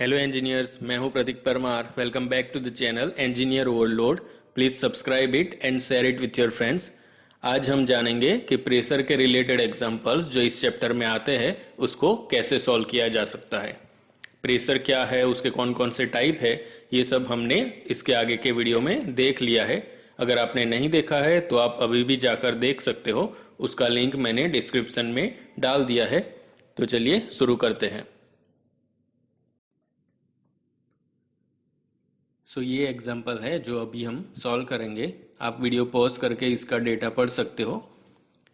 Hello engineers, मैं हूं Prateek Parmar. Welcome back to the channel engineer overload. Please subscribe it and share it with your friends. आज हम जानेंगे कि प्रेशर के रिलेटेड एग्जांपल्स जो इस चैप्टर में आते हैं उसको कैसे सॉल्व किया जा सकता है। प्रेशर क्या है, उसके कौन कौन से टाइप है, ये सब हमने इसके आगे के वीडियो में देख लिया है। अगर आपने नहीं देखा है तो आप अभी भी जाकर देख सकते हो, उसका लिंक मैंने डिस्क्रिप्शन में डाल दिया है। तो चलिए शुरू करते हैं। ये एग्जांपल है जो अभी हम सॉल्व करेंगे। आप वीडियो पॉज करके इसका डेटा पढ़ सकते हो।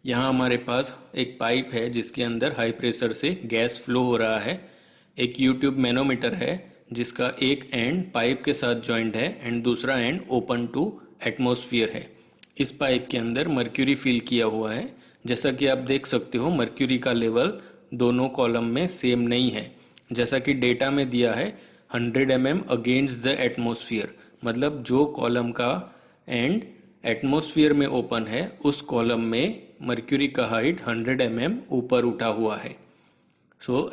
यहाँ हमारे पास एक पाइप है जिसके अंदर हाई प्रेशर से गैस फ्लो हो रहा है। एक यूट्यूब मैनोमीटर है जिसका एक एंड पाइप के साथ जॉइंट है एंड दूसरा एंड ओपन टू एटमॉस्फेयर है। इस पाइप के अंदर मर्क्यूरी फिल किया हुआ है। जैसा कि आप देख सकते हो, मर्क्यूरी का लेवल दोनों कॉलम में सेम नहीं है। जैसा कि डेटा में दिया है 100 mm अगेंस्ट द एटमॉस्फेयर, मतलब जो कॉलम का एंड एटमॉस्फेयर में ओपन है उस कॉलम में मर्क्यूरी का हाइट 100 mm ऊपर उठा हुआ है।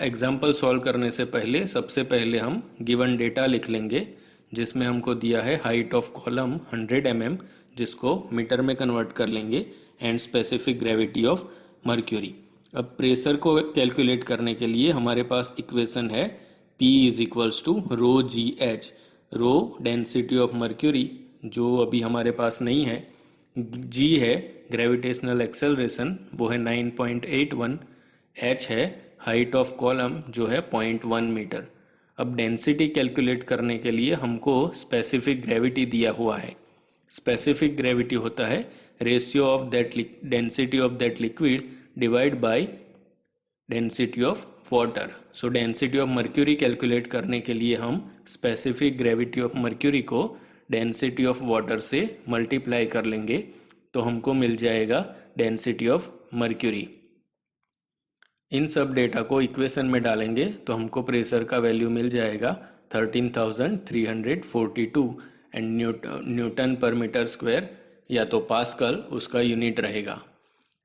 एग्जाम्पल सॉल्व करने से पहले सबसे पहले हम गिवन डेटा लिख लेंगे, जिसमें हमको दिया है हाइट ऑफ कॉलम 100 mm, जिसको मीटर में कन्वर्ट कर लेंगे, and specific gravity of mercury. अब प्रेशर को कैलकुलेट करने के लिए हमारे पास इक्वेशन है P is equals to rho G H. Rho density of mercury, जो अभी हमारे पास नहीं है। G है ग्रेविटेशनल एक्सेलरेशन, वो है 9.81। H है हाइट ऑफ कॉलम, जो है 0.1 मीटर। अब डेंसिटी कैलकुलेट करने के लिए हमको स्पेसिफिक ग्रेविटी दिया हुआ है। स्पेसिफिक ग्रेविटी होता है ratio of that density of that liquid divide by density of water. Density of mercury calculate करने के लिए हम स्पेसिफिक ग्रेविटी ऑफ मर्क्यूरी को डेंसिटी ऑफ वाटर से मल्टीप्लाई कर लेंगे, तो हमको मिल जाएगा डेंसिटी ऑफ मर्क्यूरी। इन सब डेटा को इक्वेशन में डालेंगे तो हमको प्रेशर का वैल्यू मिल जाएगा 13,342 एंड न्यूटन पर मीटर स्क्वायर, या तो पास्कल उसका यूनिट रहेगा।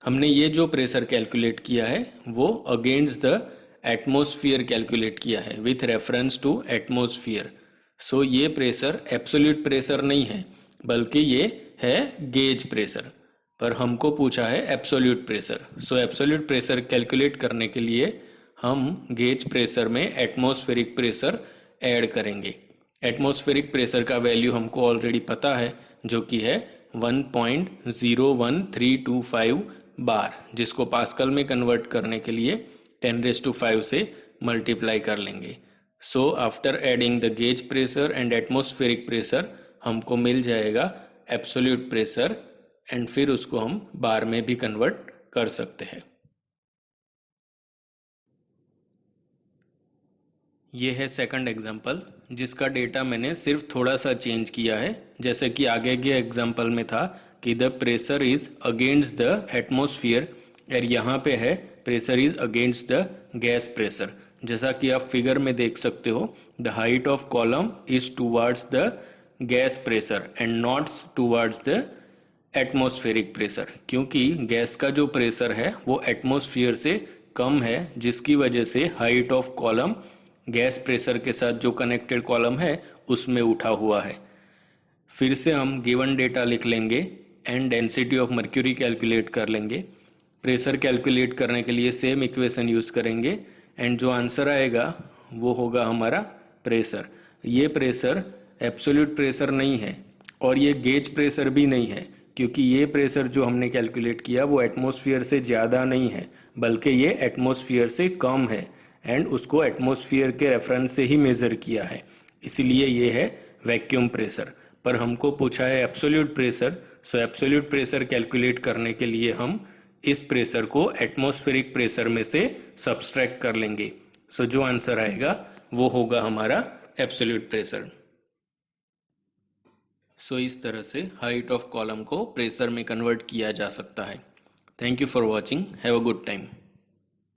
हमने ये जो प्रेशर कैलकुलेट किया है वो अगेंस्ट द एटमॉस्फेयर कैलकुलेट किया है विथ रेफरेंस टू एटमॉस्फेयर। ये प्रेशर एब्सोल्यूट प्रेशर नहीं है, बल्कि ये है गेज प्रेशर, पर हमको पूछा है absolute pressure. Absolute pressure calculate करने के लिए हम गेज प्रेशर में एटमॉस्फेरिक प्रेशर ऐड करेंगे। एटमॉस्फेरिक प्रेशर का वैल्यू हमको ऑलरेडी पता है, जो कि है 1.01325 बार, जिसको पास्कल में कन्वर्ट करने के लिए 10⁵ से मल्टीप्लाई कर लेंगे। After adding the gauge pressure and atmospheric pressure हमको मिल जाएगा एब्सोल्यूट प्रेशर, एंड फिर उसको हम बार में भी कन्वर्ट कर सकते हैं। ये है सेकंड एग्जांपल, जिसका डेटा मैंने सिर्फ थोड़ा सा चेंज किया है। जैसे कि आगे के एग्जांपल में था कि the pressure is against the atmosphere, और यहाँ पे है pressure is against the gas pressure. जैसा कि आप फिगर में देख सकते हो, the height of column is towards the gas pressure and not towards the atmospheric pressure, क्योंकि गैस का जो प्रेशर है वो एटमॉस्फेयर से कम है, जिसकी वजह से height of column gas pressure के साथ जो कनेक्टेड कॉलम है उसमें उठा हुआ है। फिर से हम गिवन डेटा लिख लेंगे and density of mercury calculate कर लेंगे। प्रेशर कैलकुलेट करने के लिए सेम इक्वेशन यूज़ करेंगे, एंड जो आंसर आएगा वो होगा हमारा प्रेशर। ये प्रेशर एब्सोल्यूट प्रेशर नहीं है और ये गेज प्रेशर भी नहीं है, क्योंकि ये प्रेशर जो हमने कैलकुलेट किया वो एटमॉस्फेयर से ज़्यादा नहीं है, बल्कि ये एटमॉस्फेयर से कम है, एंड उसको एटमॉस्फेयर के रेफरेंस से ही मेज़र किया है, इसलिए ये है वैक्यूम प्रेशर। पर हमको पूछा है absolute pressure, absolute pressure calculate करने के लिए हम इस प्रेशर को एटमॉस्फेरिक प्रेशर में से सब्सट्रैक्ट कर लेंगे। जो आंसर आएगा वो होगा हमारा एब्सोल्यूट प्रेशर। इस तरह से हाइट ऑफ कॉलम को प्रेशर में कन्वर्ट किया जा सकता है। Thank you for watching, have a good time.